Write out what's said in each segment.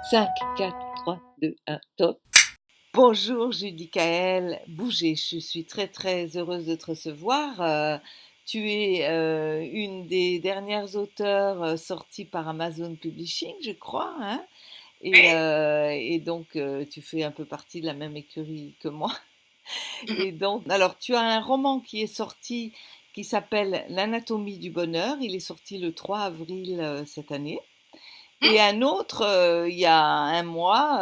5, 4, 3, 2, 1, top. Bonjour Judicaël Bouger, je suis très très heureuse de te recevoir. Tu es une des dernières auteurs sorties par Amazon Publishing, je crois, hein, Oui. et donc tu fais un peu partie de la même écurie que moi. Et donc, alors tu as un roman qui est sorti qui s'appelle L'anatomie du bonheur. Il est sorti le 3 avril cette année. Et un autre, il y a un mois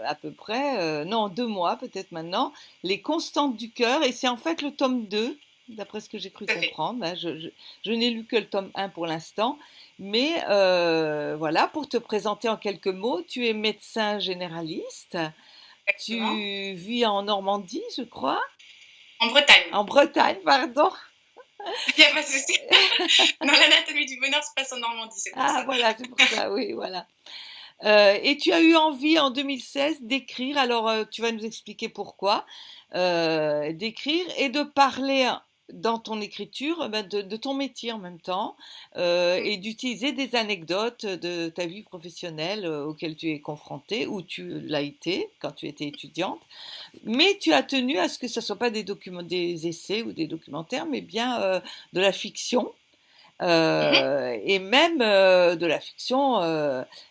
à peu près, non 2 mois peut-être maintenant, Les Constantes du cœur, et c'est en fait le tome 2, d'après ce que j'ai cru Tout à fait. comprendre. Hein. Je n'ai lu que le tome 1 pour l'instant, mais voilà, pour te présenter en quelques mots, tu es médecin généraliste, Exactement. tu vis en Normandie, je crois, En Bretagne. en Bretagne, pardon. Il n'y a pas de souci. Non, l'anatomie du bonheur se passe en Normandie, c'est pour Ah ça. voilà, c'est pour ça, oui, voilà. Et tu as eu envie en 2016 d'écrire, alors tu vas nous expliquer pourquoi, d'écrire et de parler dans ton écriture de ton métier en même temps, et d'utiliser des anecdotes de ta vie professionnelle auxquelles tu es confrontée ou tu l'as été quand tu étais étudiante. Mais tu as tenu à ce que ce ne soit pas des documents, des essais ou des documentaires, mais bien de la fiction, Mhm. et même de la fiction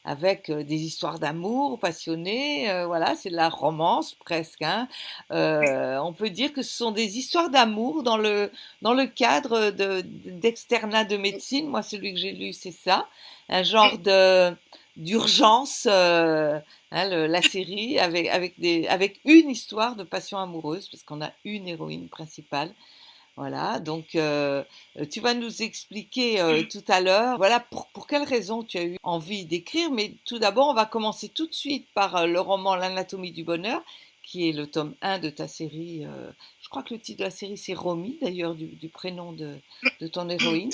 avec des histoires d'amour passionnées. Voilà, c'est de la romance presque. Hein. On peut dire que ce sont des histoires d'amour dans le cadre d'externat de médecine. Moi, celui que j'ai lu, c'est ça, un genre de d'urgence. Hein, la série avec une histoire de passion amoureuse, parce qu'on a une héroïne principale. Voilà, donc tu vas nous expliquer tout à l'heure, voilà pour quelles raisons tu as eu envie d'écrire, mais tout d'abord, on va commencer tout de suite par le roman L'anatomie du bonheur, qui est le tome 1 de ta série. Je crois que le titre de la série, c'est Romy, d'ailleurs, du prénom de ton héroïne.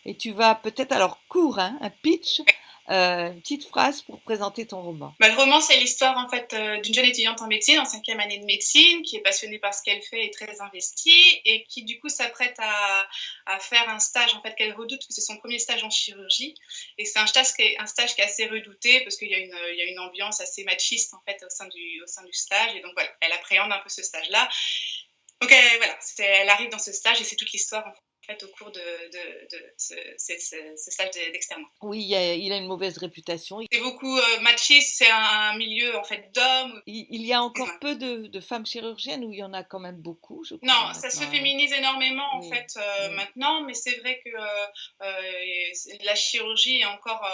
Et tu vas peut-être, alors court, hein, un pitch, une petite phrase pour présenter ton roman. Bah, le roman, c'est l'histoire en fait d'une jeune étudiante en médecine, en cinquième année de médecine, qui est passionnée par ce qu'elle fait et très investie, et qui du coup s'apprête à faire un stage en fait qu'elle redoute, parce que c'est son premier stage en chirurgie, et c'est un stage qui est assez redouté parce qu'il y a une ambiance assez machiste en fait au sein du stage, et donc voilà, elle appréhende un peu ce stage-là. Donc voilà, elle arrive dans ce stage et c'est toute l'histoire en fait au cours de ce stage d'externat. Oui, il a une mauvaise réputation. C'est beaucoup machiste, c'est un milieu en fait d'hommes. Il y a encore Excuse-moi. peu de femmes chirurgiennes, ou il y en a quand même beaucoup, je crois, Non, ça se maintenant. Hein. féminise énormément en Oui, fait oui. maintenant, mais c'est vrai que la chirurgie est encore,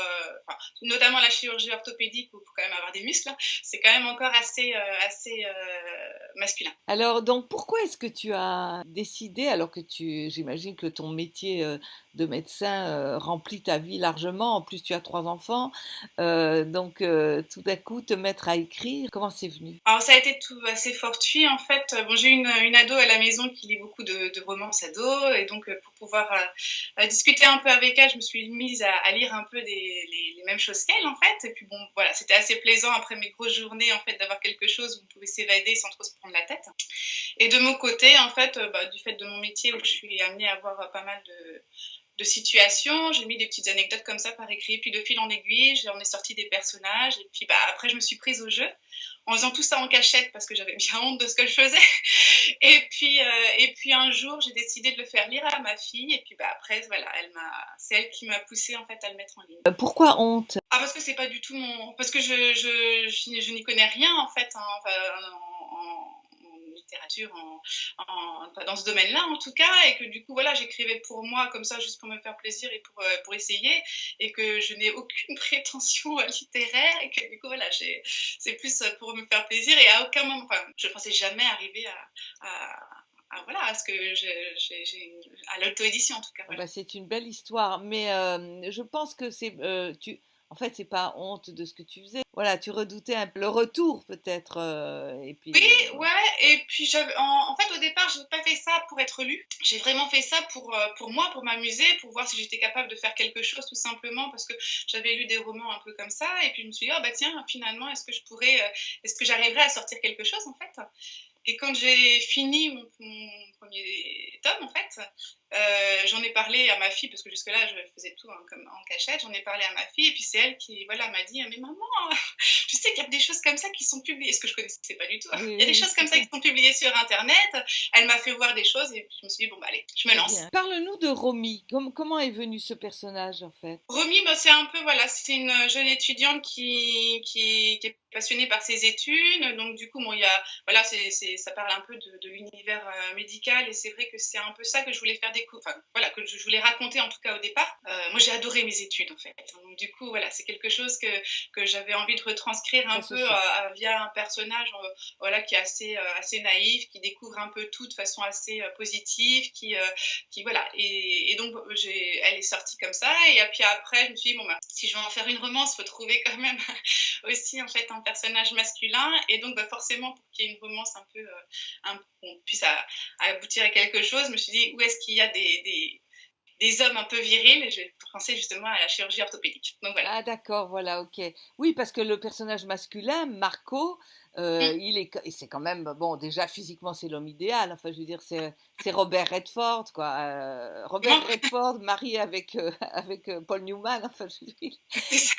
enfin, notamment la chirurgie orthopédique où il faut quand même avoir des muscles, hein, c'est quand même encore assez masculin. Alors, donc, pourquoi est-ce que tu as décidé, alors que j'imagine que ton métier de médecin remplit ta vie largement, en plus tu as 3 enfants, donc tout à coup te mettre à écrire, comment c'est venu? Alors ça a été tout assez fortuit en fait. Bon, j'ai une ado à la maison qui lit beaucoup de romances ado, et donc pour pouvoir discuter un peu avec elle, je me suis mise à lire un peu les mêmes choses qu'elle en fait. Et puis bon, voilà, c'était assez plaisant après mes grosses journées en fait d'avoir quelque chose où on pouvait s'évader sans trop se prendre la tête. Et de mon côté, en fait, du fait de mon métier où je suis amenée à avoir pas mal de situations, j'ai mis des petites anecdotes comme ça par écrit, puis de fil en aiguille, j'en ai sorti des personnages, et puis après je me suis prise au jeu en faisant tout ça en cachette parce que j'avais bien honte de ce que je faisais. Et puis un jour, j'ai décidé de le faire lire à ma fille. Et puis après, voilà, c'est elle qui m'a poussée en fait à le mettre en ligne. Pourquoi honte? Ah, parce que c'est pas du tout parce que je n'y connais rien en fait, hein, enfin, en littérature, enfin, dans ce domaine-là en tout cas, et que du coup voilà, j'écrivais pour moi comme ça, juste pour me faire plaisir et pour essayer, et que je n'ai aucune prétention littéraire, et que du coup voilà, c'est plus pour me faire plaisir, et à aucun moment, enfin, je pensais jamais arriver voilà, à ce que à l'auto-édition en tout cas, Ah voilà. bah, c'est une belle histoire, mais je pense que en fait, c'est pas honte de ce que tu faisais. Voilà, tu redoutais un peu le retour peut-être, et Oui, puis ouais, et puis en fait au départ, j'ai pas fait ça pour être lue. J'ai vraiment fait ça pour moi, pour m'amuser, pour voir si j'étais capable de faire quelque chose tout simplement, parce que j'avais lu des romans un peu comme ça, et puis je me suis dit, oh bah tiens, finalement, est-ce que j'arriverais à sortir quelque chose en fait? Et quand j'ai fini mon premier tome, en fait, j'en ai parlé à ma fille, parce que jusque-là, je faisais tout comme en cachette. J'en ai parlé à ma fille, et puis c'est elle qui voilà, m'a dit: mais maman, tu sais qu'il y a des choses comme ça qui sont publiées, ce que je connaissais pas du tout. Oui, Il y a oui, des oui, choses c'est comme ça ça. qui sont publiées sur Internet. Elle m'a fait voir des choses, et puis je me suis dit: bon, bah, allez, je me Très lance. bien. Parle-nous de Romy. Comment est venu ce personnage, en fait? Romy, bah, c'est un peu, voilà, c'est une jeune étudiante qui est passionnée par ses études. Donc, du coup, bon, il y a, voilà, ça parle un peu de l'univers médical. Et c'est vrai que c'est un peu ça que je voulais faire découvrir, enfin, voilà, que je voulais raconter en tout cas au départ. Moi, j'ai adoré mes études, en fait. Donc, du coup, voilà, c'est quelque chose que j'avais envie de retranscrire Ça un se peu sent. via un personnage voilà, qui est assez naïf, qui découvre un peu tout de façon assez positive, qui voilà. Et donc, elle est sortie comme ça. Et puis après, je me suis dit, bon, bah, si je veux en faire une romance, il faut trouver quand même aussi en fait un personnage masculin. Et donc, bah, forcément, pour qu'il y ait une romance un peu, qu'on puisse aboutir à quelque chose, je me suis dit, où est-ce qu'il y a des hommes un peu virils? Et j'ai pensé justement à la chirurgie orthopédique. Donc voilà. Ah d'accord, voilà, ok. Oui, parce que le personnage masculin, Marco, Mmh. et c'est quand même, bon, déjà physiquement c'est l'homme idéal. Enfin, je veux dire, c'est Robert Redford, quoi. Robert Comment? Redford marié avec avec Paul Newman. Enfin, je veux dire, C'est ça.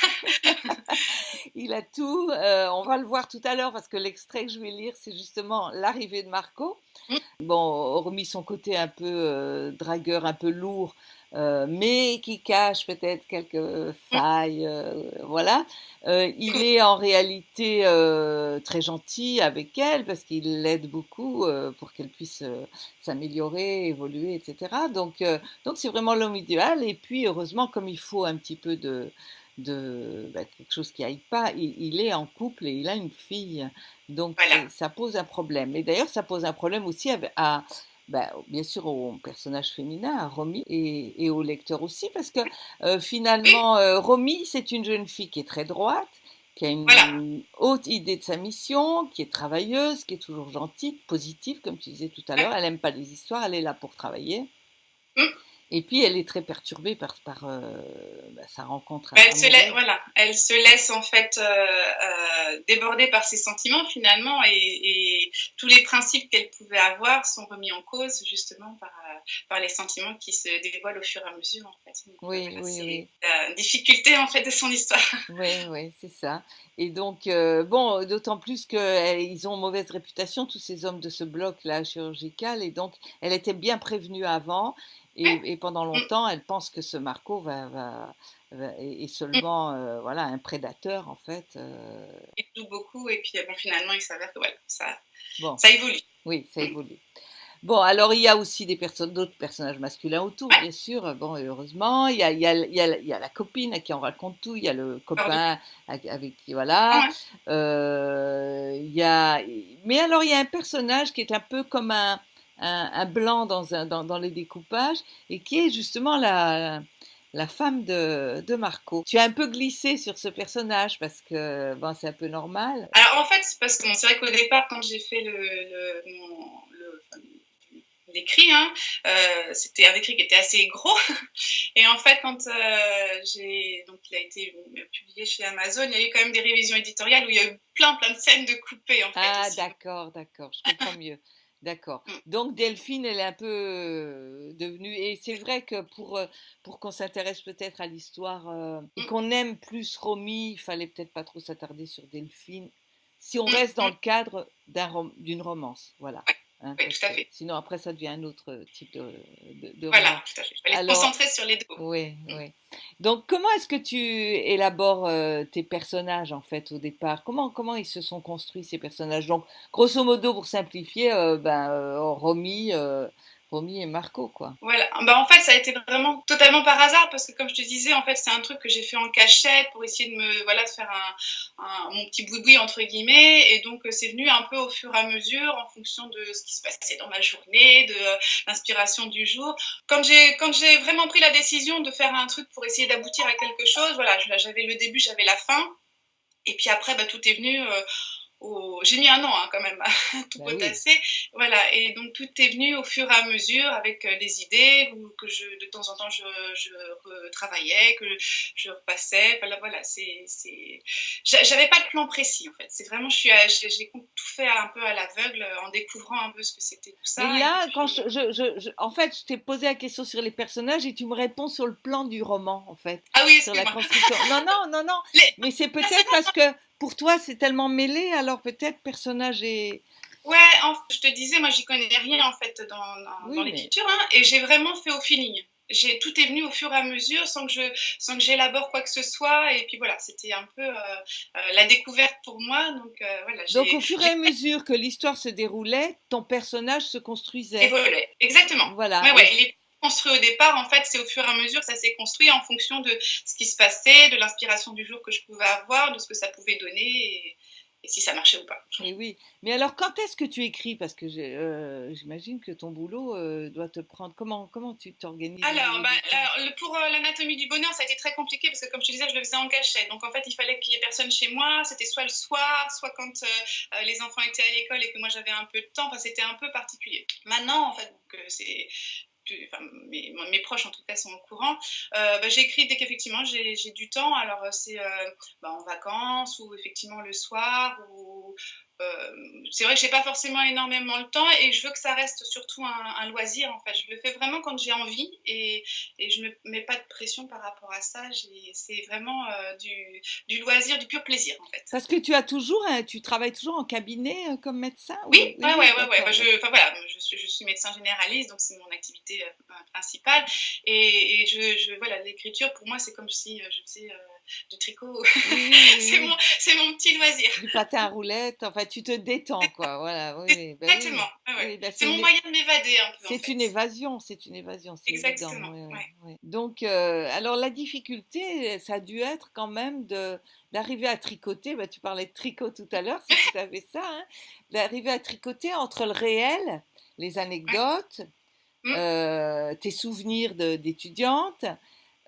il a tout. On va le voir tout à l'heure parce que l'extrait que je vais lire, c'est justement l'arrivée de Marco. Mmh. Bon, hormis son côté un peu dragueur, un peu lourd, mais qui cache peut-être quelques Mmh. failles, voilà. Il Découvre. est en réalité très gentil avec elle parce qu'il l'aide beaucoup pour qu'elle puisse s'améliorer, évoluer, etc. Donc c'est vraiment l'homme idéal. Et puis heureusement, comme il faut un petit peu quelque chose qui aille pas, il est en couple et il a une fille. Donc Voilà. ça pose un problème. Et d'ailleurs, ça pose un problème aussi bien sûr au personnage féminin, à Romy, et au lecteur aussi, parce que Oui, finalement, Romy, c'est une jeune fille qui est très droite, qui a voilà. une haute idée de sa mission, qui est travailleuse, qui est toujours gentille, positive, comme tu disais tout à l'heure. Ouais. Elle n'aime pas les histoires, elle est là pour travailler. Mmh. Et puis, elle est très perturbée par sa rencontre Bah, amoureuse. voilà, elle se laisse en fait déborder par ses sentiments finalement, et tous les principes qu'elle pouvait avoir sont remis en cause justement par les sentiments qui se dévoilent au fur et à mesure en fait. Donc Oui, voilà, oui, c'est oui. la difficulté en fait de son histoire. Oui, oui, c'est ça. Et donc, bon, d'autant plus qu'ils ont mauvaise réputation, tous ces hommes de ce bloc-là chirurgical, et donc elle était bien prévenue avant, Ouais. et pendant Mmh, longtemps, elle pense que ce Marco est mmh. seulement voilà, un prédateur, en fait. Il joue beaucoup, et puis bon, finalement il s'avère que voilà, Bon, ça évolue. oui, ça Mmh. évolue. Bon, alors il y a aussi d'autres personnages masculins autour, Ouais, bien sûr. Bon, et heureusement, il y a la copine à qui on raconte tout, il y a le pardon. copain avec qui, voilà. Ouais. Il y a, mais alors il y a un personnage qui est un peu comme un blanc dans les découpages et qui est justement la femme de Marco. Tu as un peu glissé sur ce personnage parce que bon, c'est un peu normal. Alors en fait, c'est parce que bon, c'est vrai qu'au départ, quand j'ai fait l'écrit, hein, c'était un écrit qui était assez gros. Et en fait, quand donc il a été publié chez Amazon, il y a eu quand même des révisions éditoriales où il y a eu plein de scènes de coupées en fait Ah, aussi. d'accord, d'accord, je comprends mieux. D'accord. Mm, Donc Delphine, elle est un peu devenue. Et c'est vrai que pour qu'on s'intéresse peut-être à l'histoire et mm, qu'on aime plus Romy, il fallait peut-être pas trop s'attarder sur Delphine. Si on mm, reste dans mm. le cadre d'une romance, voilà. Ouais, Hein, ouais, parce tout à que fait. sinon après ça devient un autre type de Voilà, roman. tout à fait. Je vais se Alors, concentrer sur les deux. oui, Mm. oui. Donc, comment est-ce que tu élabores tes personnages en fait au départ? Comment ils se sont construits ces personnages? Donc, grosso modo, pour simplifier, Romy et Marco, quoi. Voilà. Bah, en fait, ça a été vraiment totalement par hasard, parce que comme je te disais, en fait, c'est un truc que j'ai fait en cachette pour essayer voilà, de faire mon petit boui-boui entre guillemets. Et donc, c'est venu un peu au fur et à mesure en fonction de ce qui se passait dans ma journée, de l'inspiration du jour. Quand j'ai vraiment pris la décision de faire un truc pour essayer d'aboutir à quelque chose, voilà, j'avais le début, j'avais la fin. Et puis après, bah, tout est venu J'ai mis un an quand même à tout Ben oui. potasser. Voilà, et donc tout est venu au fur et à mesure avec des idées que de temps en temps je retravaillais, que je repassais. Voilà, j'avais pas de plan précis en fait. C'est vraiment, j'ai tout fait un peu à l'aveugle en découvrant un peu ce que c'était tout Mais ça. Et là, quand puis, en fait, je t'ai posé la question sur les personnages et tu me réponds sur le plan du roman, en fait, ah oui, sur la excuse-moi. construction. Non, non, non, non. Les Mais c'est peut-être personnages, parce que pour toi, c'est tellement mêlé, alors peut-être personnage et... ouais, je te disais, moi j'y connais rien en fait dans Oui, mais... l'écriture, hein, et j'ai vraiment fait au feeling. Tout est venu au fur et à mesure sans que j'élabore quoi que ce soit. Et puis voilà, c'était un peu la découverte pour moi. Donc voilà, Donc, au fur et à mesure que l'histoire se déroulait, ton personnage se construisait. évolué. Exactement. Voilà. Ouais, ouais, il est construit au départ. En fait, c'est au fur et à mesure que ça s'est construit en fonction de ce qui se passait, de l'inspiration du jour que je pouvais avoir, de ce que ça pouvait donner et si ça marchait ou pas. Et oui. Mais alors, quand est-ce que tu écris? Parce que j'imagine que ton boulot doit te prendre. Comment tu t'organises au Alors, niveau du temps? pour l'anatomie du bonheur, ça a été très compliqué parce que, comme je te disais, je le faisais en cachette. Donc, en fait, il fallait qu'il y ait personne chez moi. C'était soit le soir, soit quand les enfants étaient à l'école et que moi j'avais un peu de temps. Enfin, c'était un peu particulier. Maintenant, en fait, donc, enfin, mes proches en tout cas sont au courant. J'écris dès qu'effectivement j'ai du temps. Alors c'est en vacances ou effectivement le soir. C'est vrai que j'ai pas forcément énormément le temps et je veux que ça reste surtout un loisir en fait. Je le fais vraiment quand j'ai envie et je me mets pas de pression par rapport à ça. C'est vraiment du loisir, du pur plaisir en fait. Parce que tu travailles toujours en cabinet comme médecin Oui, ou... Oui, ouais, oui, ouais, ouais, ouais. d'accord, Enfin, voilà, je suis médecin généraliste, donc c'est mon activité principale. Voilà, l'écriture pour moi c'est comme si je faisais du tricot. oui, oui, oui, oui. C'est mon petit loisir. Du patin à roulettes, enfin, tu te détends, quoi. Voilà, oui, oui, ben Exactement. oui. Ouais, ouais. Oui, ben C'est mon moyen de m'évader un peu en c'est fait. une évasion, c'est évident. Exactement. Oui, oui, Ouais. oui. Donc, alors la difficulté, ça a dû être quand même d'arriver à tricoter. Ben, tu parlais de tricot tout à l'heure, c'est tout à fait ça, hein, d'arriver à tricoter entre le réel, les Ouais. anecdotes, Mm. tes souvenirs d'étudiante,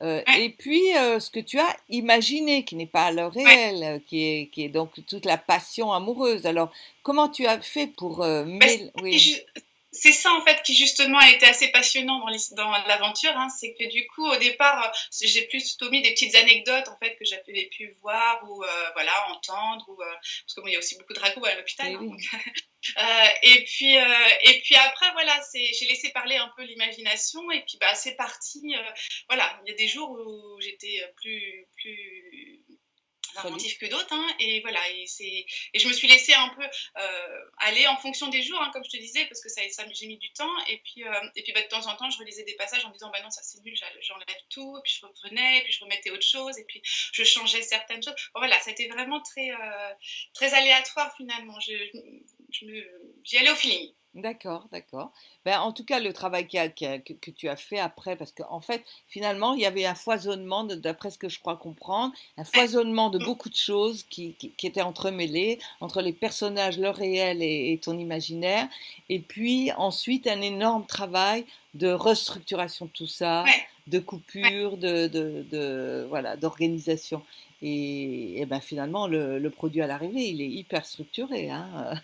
Ouais. et puis ce que tu as imaginé, qui n'est pas le Ouais. réel, qui est donc toute la passion amoureuse. Alors, comment tu as fait pour Bah, Oui, c'est ça en fait qui justement a été assez passionnant dans l'aventure, hein, c'est que du coup au départ j'ai plutôt mis des petites anecdotes en fait que j'avais pu voir ou voilà entendre ou parce que bon, il y a aussi beaucoup de ragots à l'hôpital, oui, hein, oui. donc, et puis après voilà j'ai laissé parler un peu l'imagination et puis bah c'est parti, voilà il y a des jours où j'étais plus inventif Prolixe. que d'autres, hein, et voilà et je me suis laissée un peu aller en fonction des jours, hein, comme je te disais, parce que ça j'ai mis du temps et puis de temps en temps je relisais des passages en me disant bah non ça c'est nul, j'enlève tout, et puis je reprenais, et puis je remettais autre chose et puis je changeais certaines choses. Bon, voilà, c'était vraiment très aléatoire finalement. J'y allais au feeling. D'accord, d'accord. Ben, en tout cas, le travail que tu as fait après, parce qu'en fait, finalement, il y avait un foisonnement, d'après ce que je crois comprendre, un Ouais. foisonnement de beaucoup de choses qui étaient entremêlées entre les personnages, le réel et ton imaginaire, et puis ensuite un énorme travail de restructuration de tout ça, Ouais. de Ouais. coupure, voilà, d'organisation. Et ben finalement, le produit à l'arrivée, il est hyper structuré, hein.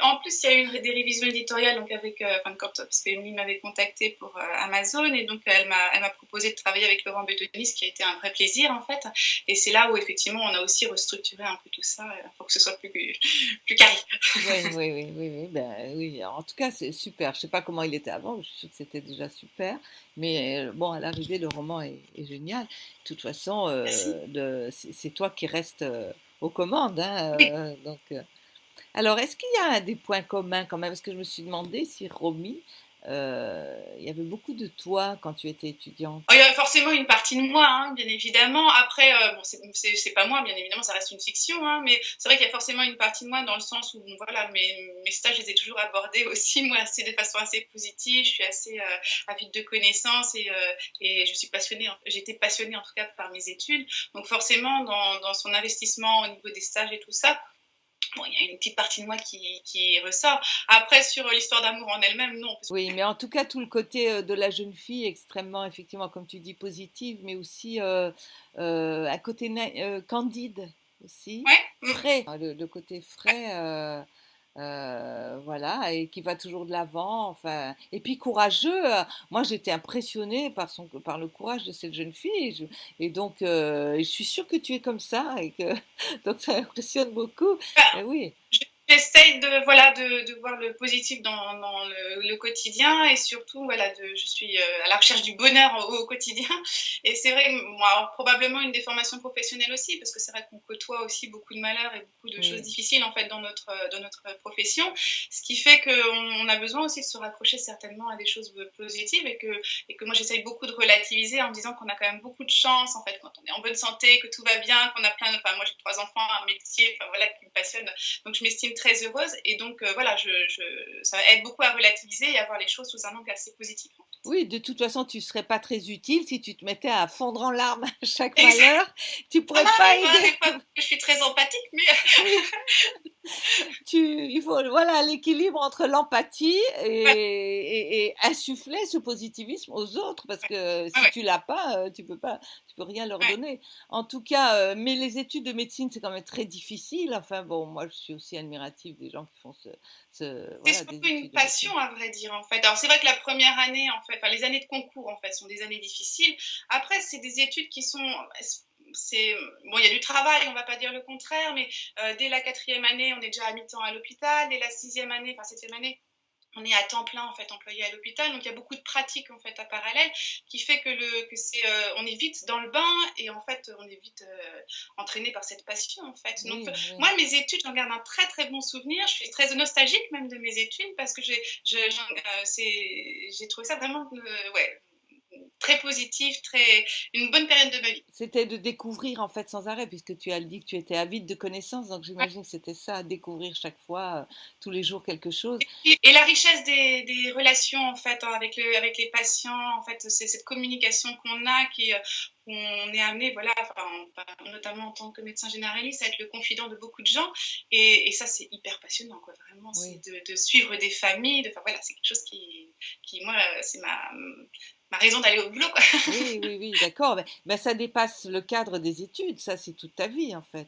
En plus, il y a eu des révisions éditoriales donc avec, parce qu'Emily m'avait contacté pour Amazon et donc elle m'a proposé de travailler avec Laurent Bédonis, ce qui a été un vrai plaisir en fait. Et c'est là où effectivement on a aussi restructuré un peu tout ça pour que ce soit plus carré. Oui, oui, oui, oui, oui, ben, oui. En tout cas, c'est super. Je sais pas comment il était avant, je suis sûre que c'était déjà super. Mais bon, à l'arrivée, le roman est génial. De toute façon, Merci. c'est toi qui restes aux commandes, hein, Oui. alors, est-ce qu'il y a des points communs quand même? Parce que je me suis demandé si Romy, il y avait beaucoup de toi quand tu étais étudiante. Oh, il y a forcément une partie de moi, hein, bien évidemment. Après, bon, c'est pas moi, bien évidemment, ça reste une fiction, hein, mais c'est vrai qu'il y a forcément une partie de moi dans le sens où, bon, voilà, mes stages, je les ai toujours abordés aussi, moi, de façon assez positive. Je suis assez avide de connaissances et je suis passionnée, j'étais passionnée en tout cas par mes études. Donc forcément, dans son investissement au niveau des stages et tout ça, bon, il y a une petite partie de moi qui ressort. Après, sur l'histoire d'amour en elle-même, non. Oui, mais en tout cas, tout le côté de la jeune fille, extrêmement, effectivement, comme tu dis, positive, mais aussi un côté candide. aussi. Ouais. Frais, le côté frais, voilà, et qui va toujours de l'avant. Enfin, et puis courageux. Moi, j'étais impressionnée par le courage de cette jeune fille. Et donc, je suis sûre que tu es comme ça et que donc ça impressionne beaucoup. Et oui, J'essaye de voilà de voir le positif dans le quotidien et surtout voilà je suis à la recherche du bonheur au quotidien et c'est vrai moi alors, probablement une déformation professionnelle aussi parce que c'est vrai qu'on côtoie aussi beaucoup de malheurs et beaucoup de choses oui, difficiles en fait dans notre profession, ce qui fait qu'on a besoin aussi de se raccrocher certainement à des choses positives et que moi j'essaye beaucoup de relativiser en me disant qu'on a quand même beaucoup de chance en fait quand on est en bonne santé, que tout va bien, qu'on a plein de enfin moi j'ai 3 enfants, un métier enfin voilà qui me passionne donc je m'estime très heureuse et donc voilà, ça aide beaucoup à relativiser et à voir les choses sous un angle assez positif. En fait. oui, de toute façon, tu serais pas très utile si tu te mettais à fondre en larmes à chaque Exact. malheur. Tu Ça pourrais pas m'arrive hein, aider. des fois que je suis très empathique, mais Oui, il faut voilà l'équilibre entre l'empathie et insuffler ce positivisme aux autres parce que ouais, si ouais, tu l'as pas, tu peux rien leur ouais. donner. En tout cas, mais les études de médecine c'est quand même très difficile. Enfin bon, moi je suis aussi admirative des gens qui font C'est voilà des surtout une études de médecine. passion, à vrai dire, en fait. Alors, c'est vrai que la première année, en fait, enfin, les années de concours, en fait, sont des années difficiles. Après, c'est des études qui sont. C'est bon, il y a du travail, on va pas dire le contraire, mais dès la quatrième année, on est déjà à mi-temps à l'hôpital. Dès la sixième année, enfin septième année, on est à temps plein en fait employé à l'hôpital, donc il y a beaucoup de pratiques en fait à parallèle qui fait que c'est on est vite dans le bain et en fait on est vite entraîné par cette passion en fait. Donc Oui, oui. moi mes études j'en garde un très très bon souvenir, je suis très nostalgique même de mes études parce que j'ai trouvé ça vraiment ouais très positif, très une bonne période de ma vie. C'était de découvrir en fait sans arrêt, puisque tu as dit que tu étais avide de connaissances, donc j'imagine que c'était ça, découvrir chaque fois, tous les jours quelque chose. Et la richesse des relations en fait avec les patients, en fait, c'est cette communication qu'on a on est amené, voilà, enfin, notamment en tant que médecin généraliste, à être le confident de beaucoup de gens. Et ça, c'est hyper passionnant, quoi. Vraiment, c'est Oui, de suivre des familles. Enfin, voilà, c'est quelque chose moi, c'est ma raison d'aller au boulot, quoi. oui, oui, oui, d'accord. Mais ça dépasse le cadre des études, ça c'est toute ta vie en fait.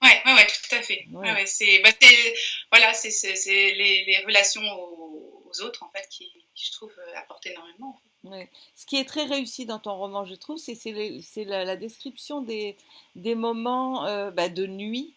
Ouais, tout à fait. Ouais, Oui. ouais, voilà, c'est les relations aux autres, en fait, qui je trouve, apportent énormément. En fait. Ouais. Ce qui est très réussi dans ton roman, je trouve, c'est la description des moments bah, de nuit,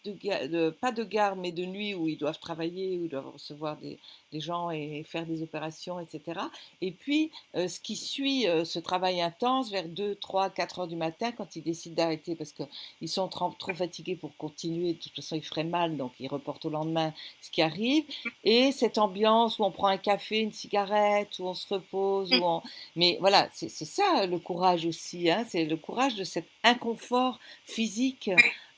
pas de garde, mais de nuit où ils doivent travailler, où ils doivent recevoir des gens et faire des opérations, etc. Et puis, ce qui suit ce travail intense vers 2, 3, 4 heures du matin, quand ils décident d'arrêter parce qu'ils sont trop fatigués pour continuer, de toute façon, ils feraient mal, donc ils reportent au lendemain ce qui arrive. Et cette ambiance où on prend un café, une cigarette, où on se repose, Mm. mais voilà, c'est ça le courage aussi, hein, c'est le courage de cet inconfort physique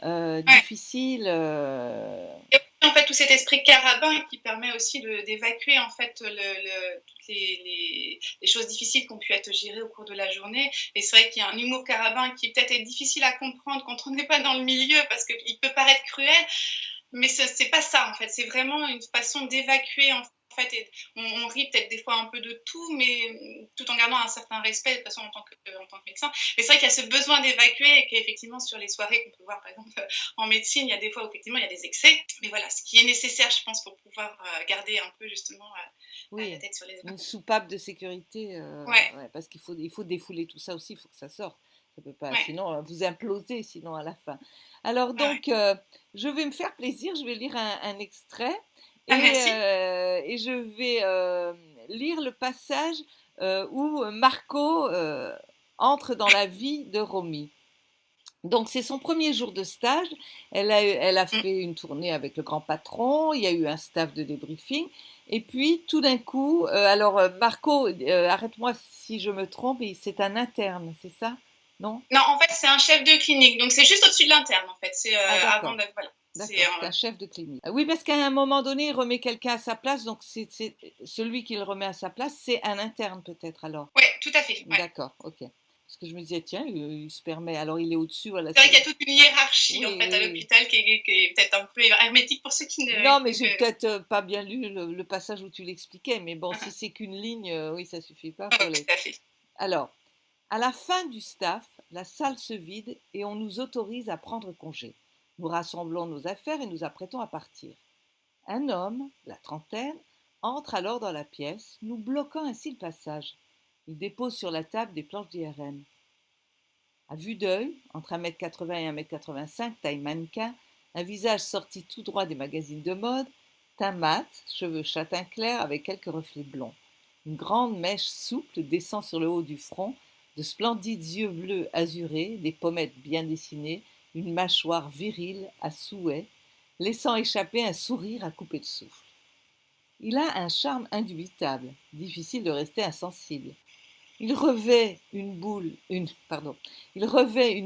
Ouais, ouais. difficile. Et en fait, tout cet esprit carabin qui permet aussi d'évacuer en fait toutes les choses difficiles qui ont pu être gérées au cours de la journée. Et c'est vrai qu'il y a un humour carabin qui peut-être est difficile à comprendre quand on n'est pas dans le milieu parce qu'il peut paraître cruel, mais c'est pas ça en fait. C'est vraiment une façon d'évacuer en fait. Et on rit peut-être des fois un peu de tout, mais tout en gardant un certain respect de toute façon en tant que médecin. Mais c'est vrai qu'il y a ce besoin d'évacuer et qu'effectivement sur les soirées qu'on peut voir par exemple en médecine, il y a des fois où effectivement il y a des excès. Mais voilà, ce qui est nécessaire, je pense, pour pouvoir garder un peu justement la Oui, tête sur les une épaules. soupape de sécurité, Ouais, ouais, parce il faut défouler tout ça aussi, il faut que ça sorte. Ça peut pas, ouais, sinon vous implosez, sinon à la fin. Alors ouais. donc, je vais me faire plaisir, je vais lire un extrait Ah, merci. et je vais lire le passage où Marco entre dans la vie de Romy. Donc c'est son premier jour de stage. Elle a Mm. fait une tournée avec le grand patron. Il y a eu un staff de débriefing. Et puis tout d'un coup, Marco, arrête-moi si je me trompe, c'est un interne, c'est ça? Non? Non, en fait, c'est un chef de clinique, donc c'est juste au-dessus de l'interne, en fait. C'est Ah avant d'accord, de. Voilà. C'est. d'accord, c'est un chef de clinique. Oui, parce qu'à un moment donné, il remet quelqu'un à sa place, donc celui qui le remet à sa place, c'est un interne peut-être alors. Ouais, tout à fait. Ouais. D'accord, ok. Parce que je me disais, tiens, il se permet, alors il est au-dessus, voilà, C'est vrai qu'il y c'est. a toute une hiérarchie, en Oui, fait, oui, à oui. l'hôpital qui est peut-être un peu hermétique pour ceux Non, mais qui j'ai ne. peut-être pas bien lu le passage où tu l'expliquais, mais bon, si c'est qu'une ligne, oui, ça suffit pas pour les. Tout à fait. Alors, à la fin du staff, la salle se vide et on nous autorise à prendre congé. Nous rassemblons nos affaires et nous apprêtons à partir. Un homme, la trentaine, entre alors dans la pièce, nous bloquant ainsi le passage. Il dépose sur la table des planches d'IRM. À vue d'œil, entre 1,80 m et 1,85 m, taille mannequin, un visage sorti tout droit des magazines de mode, teint mat, cheveux châtain clair avec quelques reflets blonds. Une grande mèche souple descend sur le haut du front, de splendides yeux bleus azurés, des pommettes bien dessinées, une mâchoire virile à souhait, laissant échapper un sourire à couper de souffle. Il a un charme indubitable, difficile de rester insensible. Il revêt une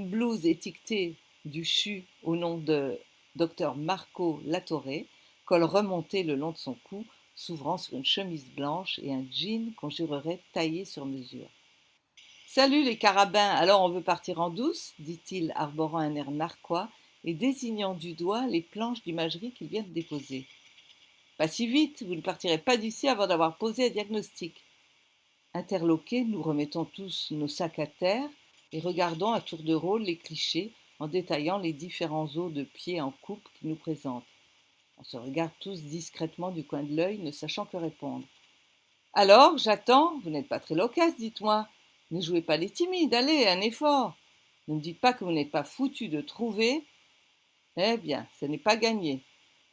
blouse étiquetée du CHU au nom de Dr Marco Latorre, col remonté le long de son cou, s'ouvrant sur une chemise blanche et un jean qu'on jurerait taillé sur mesure. Salut les carabins, alors on veut partir en douce, dit-il, arborant un air narquois et désignant du doigt les planches d'imagerie qu'il vient de déposer. Pas si vite, vous ne partirez pas d'ici avant d'avoir posé un diagnostic. Interloqués, nous remettons tous nos sacs à terre et regardons à tour de rôle les clichés en détaillant les différents os de pieds en coupe qu'ils nous présentent. On se regarde tous discrètement du coin de l'œil, ne sachant que répondre. Alors, j'attends, vous n'êtes pas très loquace, dites-moi. Ne jouez pas les timides, allez, un effort. Ne me dites pas que vous n'êtes pas foutu de trouver. Eh bien, ce n'est pas gagné.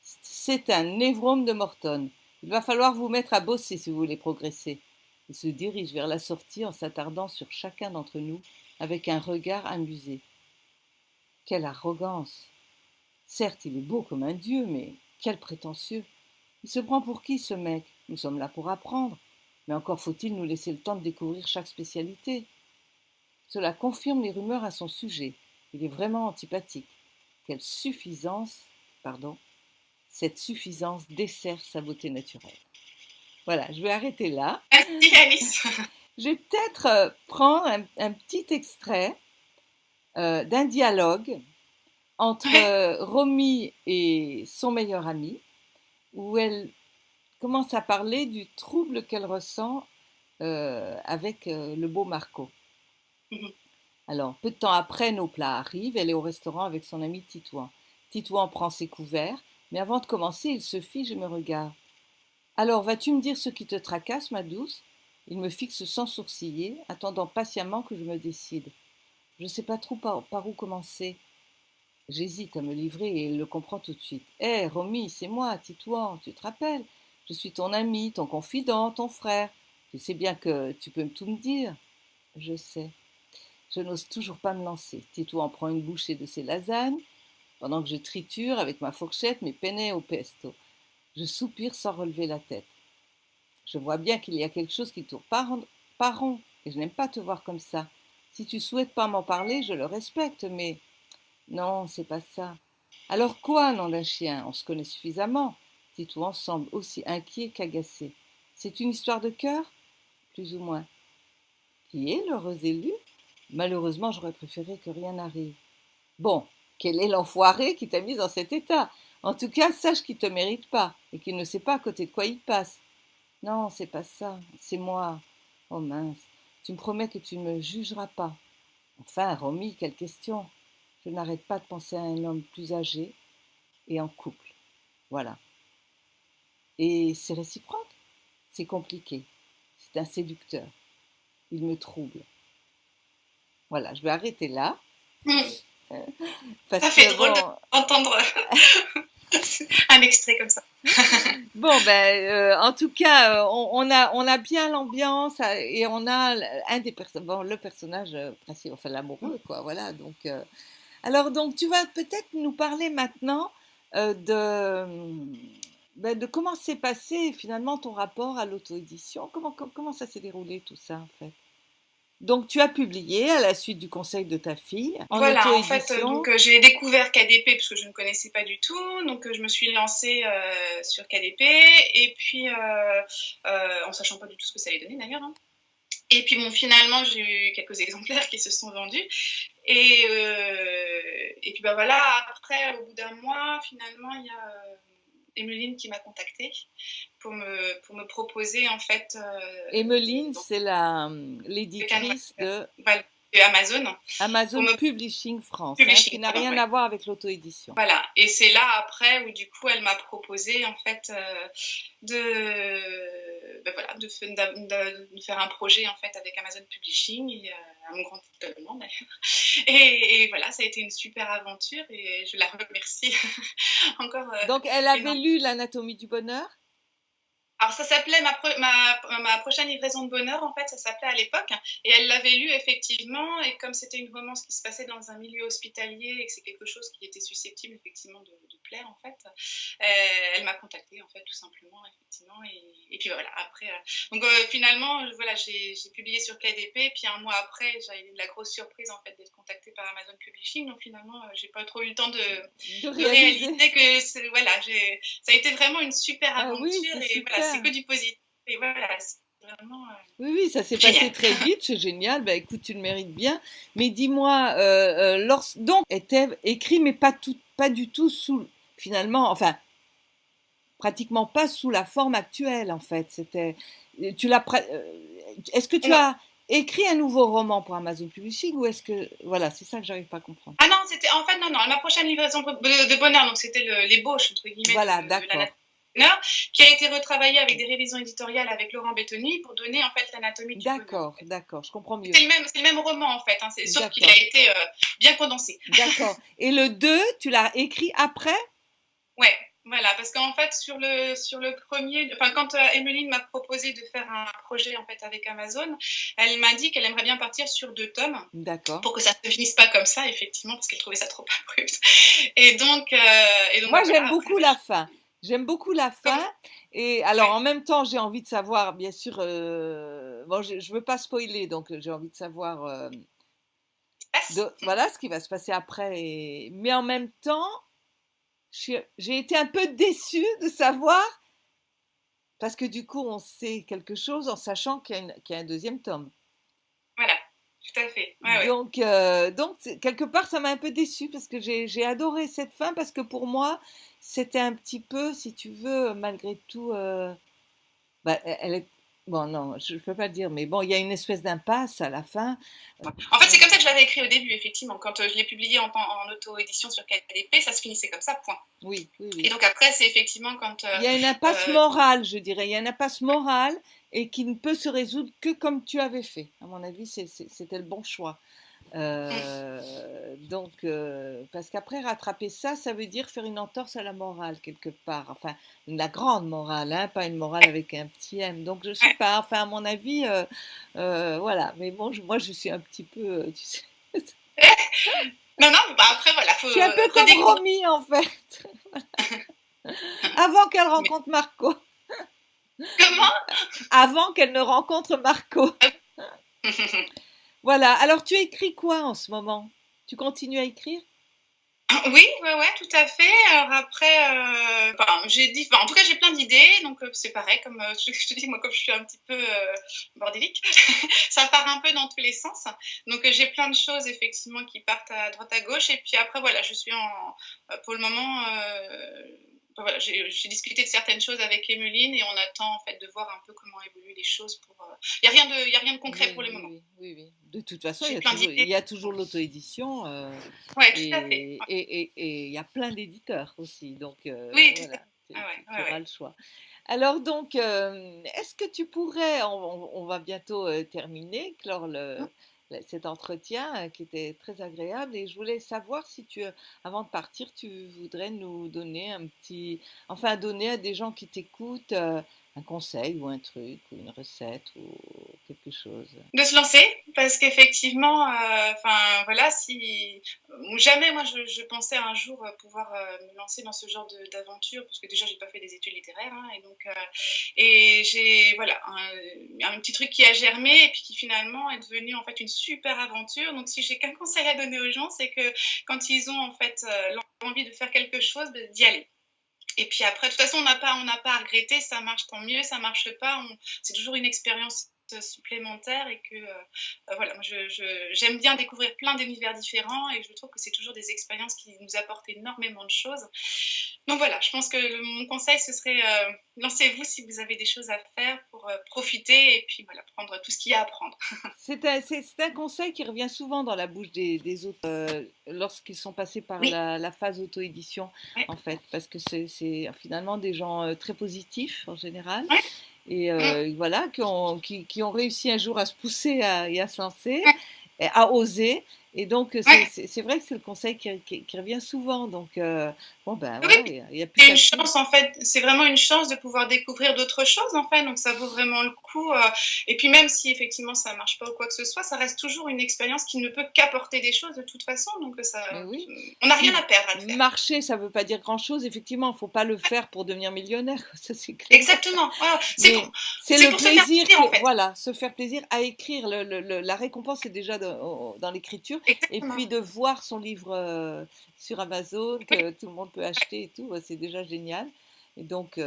C'est un névrome de Morton. Il va falloir vous mettre à bosser si vous voulez progresser. Il se dirige vers la sortie en s'attardant sur chacun d'entre nous avec un regard amusé. Quelle arrogance! Certes, il est beau comme un dieu, mais quel prétentieux! Il se prend pour qui, ce mec? Nous sommes là pour apprendre, mais encore faut-il nous laisser le temps de découvrir chaque spécialité. Cela confirme les rumeurs à son sujet. Il est vraiment antipathique. Quelle suffisance, cette suffisance dessert sa beauté naturelle. Voilà, je vais arrêter là. Merci Alice. Je vais peut-être prendre un petit extrait d'un dialogue entre Romy et son meilleur ami, où elle commence à parler du trouble qu'elle ressent avec le beau Marco. Alors, peu de temps après, nos plats arrivent. Elle est au restaurant avec son ami Titouan. Titouan prend ses couverts, mais avant de commencer, il se fige et me regarde. Alors, vas-tu me dire ce qui te tracasse, ma douce? Il me fixe sans sourciller, attendant patiemment que je me décide. Je ne sais pas trop par où commencer. J'hésite à me livrer et il le comprend tout de suite. Hé, Romy, c'est moi, Titouan, tu te rappelles? Je suis ton ami, ton confident, ton frère. Tu sais bien que tu peux tout me dire. Je sais. Je n'ose toujours pas me lancer. Titouan prend une bouchée de ses lasagnes, pendant que je triture avec ma fourchette mes penne au pesto. Je soupire sans relever la tête. Je vois bien qu'il y a quelque chose qui tourne pas rond, et je n'aime pas te voir comme ça. Si tu souhaites pas m'en parler, je le respecte, mais... Non, c'est pas ça. Alors quoi, nom d'un chien? On se connaît suffisamment. Titouan semble aussi inquiet qu'agacé. C'est une histoire de cœur? Plus ou moins. Qui est l'heureux élu? Malheureusement, j'aurais préféré que rien n'arrive. Bon, quel est l'enfoiré qui t'a mise dans cet état? En tout cas, sache qu'il ne te mérite pas et qu'il ne sait pas à côté de quoi il passe. Non, c'est pas ça, c'est moi. Oh mince, tu me promets que tu ne me jugeras pas. Enfin, Romy, quelle question. Je n'arrête pas de penser à un homme plus âgé et en couple. Voilà. Et c'est réciproque. C'est compliqué. C'est un séducteur. Il me trouble. Voilà, je vais arrêter là. Ça fait drôle d'entendre un extrait comme ça. Bon, en tout cas, on a bien l'ambiance et on a le personnage principal, enfin l'amoureux, quoi. Voilà. Donc, donc, tu vas peut-être nous parler maintenant de comment s'est passé finalement ton rapport à l'auto-édition. Comment ça s'est déroulé tout ça, en fait? Donc, tu as publié à la suite du conseil de ta fille en voilà, auto-édition. En fait, j'ai découvert KDP parce que je ne connaissais pas du tout. Donc, je me suis lancée sur KDP et puis en sachant pas du tout ce que ça allait donner d'ailleurs. Hein. Et puis bon, finalement, j'ai eu quelques exemplaires qui se sont vendus. Et puis voilà, après, au bout d'un mois, finalement, il y a Emeline qui m'a contactée pour me proposer en fait. Emeline, c'est l'éditrice de. Voilà. Amazon pour Amazon me Publishing France, hein, qui publishing, n'a pardon, rien ouais. à voir avec l'auto-édition. Voilà, et c'est là après où du coup elle m'a proposé en fait ben voilà, de faire un projet en fait avec Amazon Publishing, et, à mon grand étonnement d'ailleurs. Et voilà, ça a été une super aventure et je la remercie encore Donc, elle avait énormément. lu l'Anatomie du bonheur? Alors ça s'appelait ma prochaine livraison de bonheur, en fait, ça s'appelait à l'époque, et elle l'avait lu effectivement, et comme c'était une romance qui se passait dans un milieu hospitalier et que c'est quelque chose qui était susceptible effectivement de plaire, en fait, elle m'a contactée en fait tout simplement, effectivement, et puis voilà, après, donc finalement, voilà, j'ai publié sur KDP, puis un mois après, j'ai eu la grosse surprise en fait d'être contactée par Amazon Publishing, donc finalement, j'ai pas trop eu le temps De de réaliser. réaliser que voilà, ça a été vraiment une super Ah oui, aventure, c'est et voilà, c'est super. que du positif. Et voilà, c'est vraiment Oui, oui, ça s'est passé génial. très vite, c'est génial. Bah, écoute, tu le mérites bien. Mais dis-moi, donc, était écrit, mais pas du tout sous, finalement, enfin, pratiquement pas sous la forme actuelle, en fait. Est-ce que tu Ouais. as écrit un nouveau roman pour Amazon Publishing ou est-ce que, voilà, c'est ça que j'arrive pas à comprendre. Ah non, c'était en fait non, non, ma prochaine livraison de bonheur, donc c'était l'ébauche entre guillemets Voilà, de l'anatomie d'accord, du bonheur, qui a été retravaillée avec des révisions éditoriales avec Laurent Bettoni pour donner en fait l'anatomie du bonheur. En d'accord, fait. d'accord, je comprends mieux. C'est le même roman en fait, hein, sauf qu'il a D'accord, été bien condensé. d'accord. Et le 2, tu l'as écrit après? Ouais, voilà, parce qu'en fait, sur le premier, enfin, quand Emmeline m'a proposé de faire un projet en fait avec Amazon, elle m'a dit qu'elle aimerait bien partir sur 2 tomes D'accord. pour que ça ne se finisse pas comme ça, effectivement, parce qu'elle trouvait ça trop abrupt. Et donc Moi, bah, j'aime voilà, après, beaucoup la fin. J'aime beaucoup la comme, fin. Et alors, ouais, en même temps, j'ai envie de savoir, bien sûr, bon, je ne veux pas spoiler, donc j'ai envie de savoir passe. voilà ce qui va se passer après. Mais en même temps, j'ai été un peu déçue de savoir, parce que du coup, on sait quelque chose en sachant qu'il y a un deuxième tome. Voilà, tout à fait. Ouais, ouais. Donc quelque part, ça m'a un peu déçue parce que j'ai adoré cette fin parce que pour moi, c'était un petit peu, si tu veux, malgré tout, bah, elle est, bon, non, je ne peux pas le dire, mais bon, il y a une espèce d'impasse à la fin. En fait, c'est comme ça que je l'avais écrit au début, effectivement. Quand je l'ai publié en auto-édition sur KDP, ça se finissait comme ça, point. Oui, oui, Et oui. donc après, c'est effectivement quand Il y a une impasse morale, je dirais. Il y a une impasse morale et qui ne peut se résoudre que comme tu avais fait. À mon avis, c'était le bon choix. Parce qu'après, rattraper ça, ça veut dire faire une entorse à la morale, quelque part. Enfin, la grande morale, hein, pas une morale avec un petit M. Donc, je sais ouais. pas. Enfin, à mon avis, voilà. Mais bon, moi, je suis un petit peu, tu sais, Non, non, bah après, voilà, faut je suis un peu comme redécouvrir. Romy, en fait, avant qu'elle Mais rencontre Marco. comment? Avant qu'elle ne rencontre Marco. Voilà. Alors, tu écris quoi en ce moment? Tu continues à écrire? Oui, ouais, ouais, tout à fait. Alors après, en tout cas, j'ai plein d'idées, donc c'est pareil, comme je te dis, moi, comme je suis un petit peu bordélique, ça part un peu dans tous les sens. Donc j'ai plein de choses effectivement qui partent à droite à gauche, et puis après, voilà, je suis pour le moment, voilà, j'ai discuté de certaines choses avec Emmeline, et on attend en fait de voir un peu comment évoluent les choses. Il y a rien de concret pour Oui, le oui, moment. oui, oui, oui. De toute façon, J'ai plein il d'idées. y a toujours l'auto-édition Ouais, tout à fait. et il y a plein d'éditeurs aussi. Donc, Oui, tout à voilà, fait. Ah ouais, tu ouais, auras ouais. le choix. Alors, donc, est-ce que tu pourrais, on va bientôt terminer, clore cet entretien qui était très agréable et je voulais savoir si avant de partir, tu voudrais nous donner enfin, donner à des gens qui t'écoutent un conseil ou un truc ou une recette ou quelque chose. De se lancer, parce qu'effectivement, enfin voilà, si jamais moi je pensais un jour pouvoir me lancer dans ce genre d'aventure, parce que déjà j'ai pas fait des études littéraires, hein, et donc et j'ai voilà un petit truc qui a germé et puis qui finalement est devenu en fait une super aventure. Donc si j'ai qu'un conseil à donner aux gens, c'est que quand ils ont en fait l'envie de faire quelque chose, d'y aller. Et puis après, de toute façon, on n'a pas à regretter, ça marche tant mieux, ça marche pas, c'est toujours une expérience supplémentaire et que voilà, moi j'aime bien découvrir plein d'univers différents et je trouve que c'est toujours des expériences qui nous apportent énormément de choses. Donc voilà, je pense que mon conseil ce serait lancez-vous si vous avez des choses à faire pour profiter et puis voilà, prendre tout ce qu'il y a à prendre. C'est un conseil qui revient souvent dans la bouche des autres lorsqu'ils sont passés par Oui, la phase auto-édition, ouais, en fait, parce que c'est finalement des gens très positifs en général, ouais, et mm, voilà, qui ont réussi un jour à se pousser et à se lancer, mm, et à oser. Et donc, ouais. c'est vrai que c'est le conseil qui revient souvent. Donc, bon, ben Oui, voilà, puis il y a plus c'est qu'à une le suivre. chance en fait, c'est vraiment une chance de pouvoir découvrir d'autres choses en fait, donc ça vaut vraiment le coup. Et puis même si effectivement ça marche pas ou quoi que ce soit, ça reste toujours une expérience qui ne peut qu'apporter des choses de toute façon, donc Mais oui. on n'a rien Puis à perdre à le faire. marcher, ça veut pas dire grand-chose. Effectivement, il ne faut pas le faire pour devenir millionnaire, ça c'est clair. Exactement. Voilà. Mais c'est C'est le pour se faire plaisir plaisir en fait. voilà, se faire plaisir à écrire. La récompense est déjà dans l'écriture. Et Exactement. puis de voir son livre sur Amazon, Oui, que tout le monde peut acheter et tout, c'est déjà génial. Et donc, oui,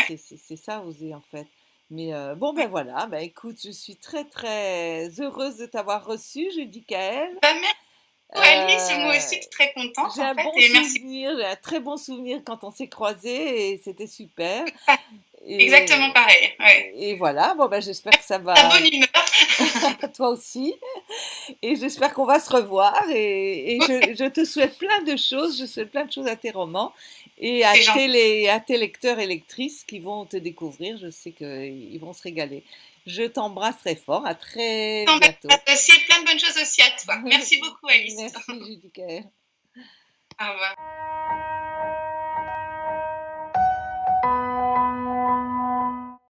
ouais, c'est ça, oser en fait. Mais bon, ben ouais. voilà, ben écoute, je suis très très heureuse de t'avoir reçu, Judicaël. Bah, merci beaucoup, Alice, moi Euh, aussi très contente j'ai en un fait, bon et merci. souvenir, j'ai un très bon souvenir quand on s'est croisés et c'était super. Exactement Et, pareil. Ouais. et voilà, bon ben j'espère que ça Ta va bonne humeur. toi aussi. Et j'espère qu'on va se revoir. Et je te souhaite plein de choses. Je souhaite plein de choses à tes romans et C'est gentil. à tes lecteurs et lectrices qui vont te découvrir. Je sais qu'ils vont se régaler. Je t'embrasse très fort. À très bientôt. Aussi, plein de bonnes choses aussi à toi. Merci beaucoup, Alice. Merci, Judicaël. Au revoir.